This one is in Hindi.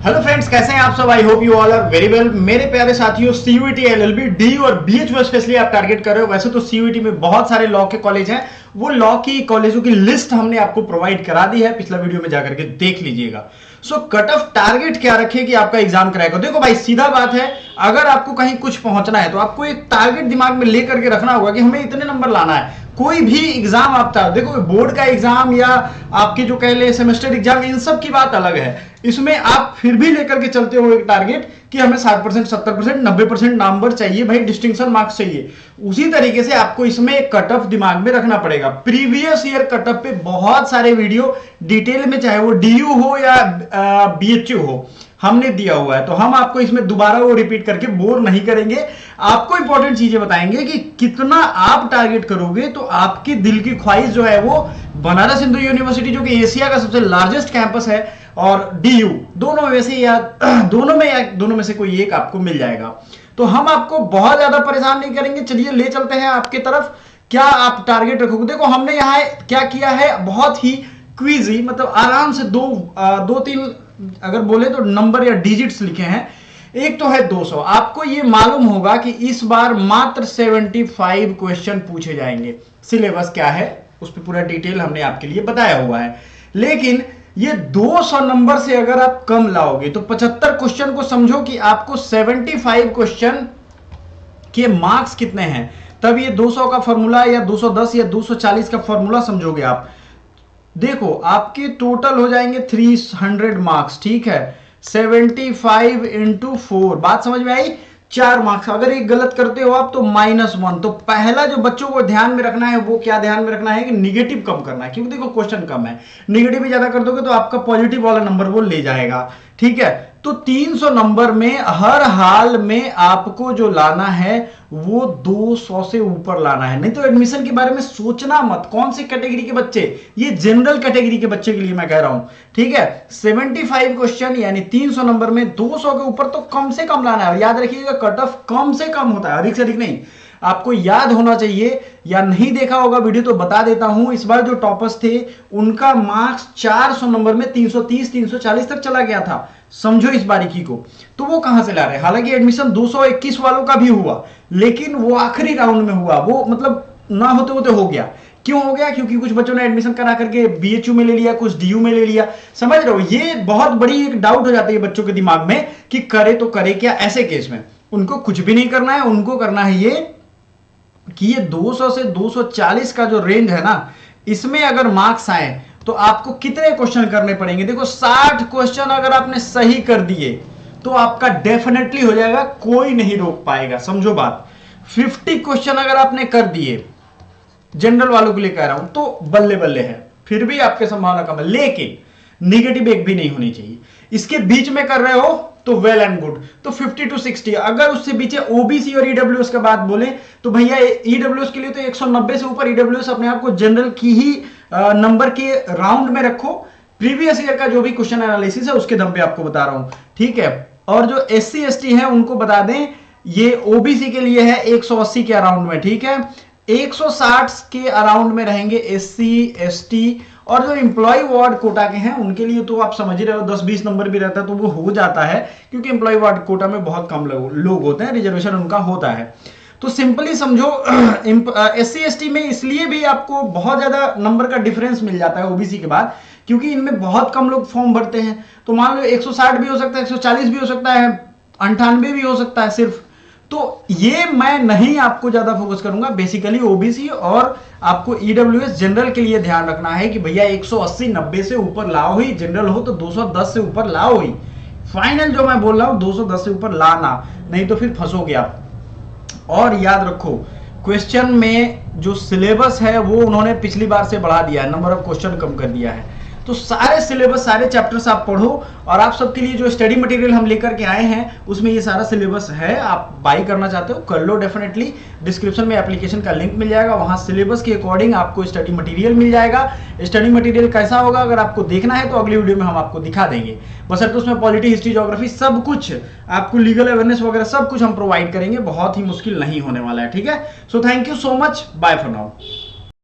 हेलो फ्रेंड्स, कैसे हैं आप सब। I hope you all are very well. मेरे प्यारे साथियों, सीयूईटी, एलएलबी, डी और बीएचयू स्पेशली आप टारगेट कर रहे हो। वैसे तो सीयूईटी में बहुत सारे लॉ के कॉलेज हैं, वो लॉ की कॉलेजों की लिस्ट हमने आपको प्रोवाइड करा दी है, पिछला वीडियो में जाकर के देख लीजिएगा। सो कट ऑफ टारगेट क्या रखे कि आपका एग्जाम क्रैक हो। देखो भाई, सीधा बात है, अगर आपको कहीं कुछ पहुंचना है तो आपको एक टारगेट दिमाग में लेकर के रखना होगा कि हमें इतने नंबर लाना है। कोई भी एग्जाम आपका देखो, बोर्ड का एग्जाम या आपके जो कह ले सेमेस्टर एग्जाम, इन सब की बात अलग है। इसमें आप फिर भी लेकर के चलते हो एक टारगेट कि हमें 60%, 70%, 90% नंबर चाहिए भाई, डिस्टिंक्शन मार्क्स चाहिए। उसी तरीके से आपको इसमें एक कट ऑफ दिमाग में रखना पड़ेगा। प्रीवियस ईयर कट ऑफ पे बहुत सारे वीडियो डिटेल में, चाहे वो डीयू हो या बीएचयू हो, हमने दिया हुआ है। तो हम आपको इसमें दोबारा वो रिपीट करके बोर नहीं करेंगे। आपको इंपॉर्टेंट चीजें बताएंगे कि कितना आप टारगेट करोगे तो आपकी दिल की ख्वाहिश जो है वो बनारस हिंदू यूनिवर्सिटी, जो कि एशिया का सबसे लार्जेस्ट कैंपस है, और डीयू, दोनों में से या दोनों में से कोई एक आपको मिल जाएगा। तो हम आपको बहुत ज्यादा परेशान नहीं करेंगे। चलिए ले चलते हैं आपके तरफ। क्या आप टारगेट रखोगे? देखो, हमने यहाँ क्या किया है, बहुत ही क्विजी, मतलब आराम से दो तीन अगर बोले तो नंबर या डिजिट्स लिखे हैं। एक तो है 200। आपको ये मालूम होगा कि इस बार मात्र 75 क्वेश्चन पूछे जाएंगे। सिलेबस क्या है उस पर पूरा डिटेल हमने आपके लिए बताया हुआ है। लेकिन ये 200 नंबर से अगर आप कम लाओगे तो 75 क्वेश्चन को समझो कि आपको 75 क्वेश्चन के मार्क्स कितने हैं, तब ये 200 का फॉर्मूला या 210 या 240 का फॉर्मूला समझोगे आप। देखो, आपके टोटल हो जाएंगे 300 मार्क्स, ठीक है। 75 इंटू 4, बात समझ में आई? 4 मार्क्स। अगर एक गलत करते हो आप तो -1। तो पहला जो बच्चों को ध्यान में रखना है वो क्या ध्यान में रखना है कि निगेटिव कम करना है, क्योंकि देखो क्वेश्चन कम है। निगेटिव भी ज्यादा कर दोगे तो आपका पॉजिटिव वाला नंबर वो ले जाएगा, ठीक है। तो 300 नंबर में हर हाल में आपको जो लाना है वो 200 से ऊपर लाना है। नहीं तो एडमिशन के बारे में सोचना मत। कौन सी कैटेगरी के बच्चे? ये जनरल कैटेगरी के बच्चे के लिए मैं कह रहा हूं, ठीक है। 75 क्वेश्चन यानी 300 नंबर में 200 के ऊपर तो कम से कम लाना है। और याद रखिएगा, कट ऑफ कम से कम होता है, अधिक से अधिक नहीं। आपको याद होना चाहिए, या नहीं देखा होगा वीडियो तो बता देता हूं। इस बार जो टॉपर्स थे उनका मार्क्स 400 नंबर में 330, 340 तक चला गया था। समझो इस बारीकी को। तो वो कहां से ला रहे हैं? हालांकि एडमिशन 221 वालों का भी हुआ, लेकिन वो आखिरी राउंड में हुआ। वो मतलब ना होते होते हो गया। क्यों हो गया? क्योंकि कुछ बच्चों ने एडमिशन करा करके बीएचयू में ले लिया, कुछ डीयू में ले लिया। समझ रहे हो? ये बहुत बड़ी एक डाउट हो जाती है बच्चों के दिमाग में कि करे तो करे क्या। ऐसे केस में उनको कुछ भी नहीं करना है। उनको करना है ये कि ये 200 से 240 का जो रेंज है ना, इसमें अगर मार्क्स आए तो आपको कितने क्वेश्चन करने पड़ेंगे। देखो, 60 क्वेश्चन अगर आपने सही कर दिए तो आपका डेफिनेटली हो जाएगा, कोई नहीं रोक पाएगा। समझो बात। 50 क्वेश्चन अगर आपने कर दिए, जनरल वालों के लिए कह रहा हूं, तो बल्ले बल्ले है, फिर भी आपकी संभावना कम है। लेकिन निगेटिव एक भी नहीं होनी चाहिए। इसके बीच में कर रहे हो तो वेल एंड गुड। तो 50 to 60। अगर उससे पीछे ओबीसी और ईडब्ल्यूएस का बात बोले तो भैया ईडब्ल्यूएस के लिए तो 190 से ऊपर ईडब्ल्यूएस अपने आप को जनरल की ही नंबर के राउंड में रखो। प्रीवियस ईयर का जो भी क्वेश्चन एनालिसिस है उसके दम पे आपको बता रहा हूं, ठीक है। और जो एससी एसटी है उनको बता दें, ये ओबीसी के लिए है 180 के अराउंड में, ठीक है। 160 के अराउंड में रहेंगे एससी एसटी। और जो एम्प्लॉय वार्ड कोटा के हैं उनके लिए तो आप समझ ही रहे हो, 10-20 नंबर भी रहता है तो वो हो जाता है, क्योंकि एम्प्लॉय वार्ड कोटा में बहुत कम लोग होते हैं, रिजर्वेशन उनका होता है। तो सिंपली समझो, एससी एसटी में इसलिए भी आपको बहुत ज्यादा नंबर का डिफरेंस मिल जाता है ओबीसी के बाद, क्योंकि इनमें बहुत कम लोग फॉर्म भरते हैं। तो मान लो 160 भी हो सकता है, 140 भी हो सकता है, 98 भी हो सकता है सिर्फ। तो ये मैं नहीं आपको ज्यादा फोकस करूंगा। बेसिकली ओबीसी और आपको ईडब्ल्यूएस जनरल के लिए ध्यान रखना है कि भैया 180, 90 से ऊपर लाओ ही। जनरल हो तो 210 से ऊपर लाओ ही। फाइनल जो मैं बोल रहा हूं 210 से ऊपर लाना, नहीं तो फिर फंसोगे आप। और याद रखो, क्वेश्चन में जो सिलेबस है वो उन्होंने पिछली बार से बढ़ा दिया है, नंबर ऑफ क्वेश्चन कम कर दिया है। तो सारे सिलेबस, सारे चैप्टर्स आप पढ़ो। और आप सबके लिए जो स्टडी मटेरियल हम लेकर के आए हैं उसमें ये सारा सिलेबस है। आप बाई करना चाहते हो कर लो, डेफिनेटली। डिस्क्रिप्शन में एप्लीकेशन का लिंक मिल जाएगा, वहां सिलेबस के अकॉर्डिंग आपको स्टडी मटेरियल मिल जाएगा। स्टडी मटेरियल कैसा होगा अगर आपको देखना है तो अगली वीडियो में हम आपको दिखा देंगे। बस तो उसमें पॉलिटी, हिस्ट्री, ज्योग्राफी सब कुछ, आपको लीगल अवेयरनेस वगैरह सब कुछ हम प्रोवाइड करेंगे। बहुत ही मुश्किल नहीं होने वाला है, ठीक है। So thank you so much, bye for now.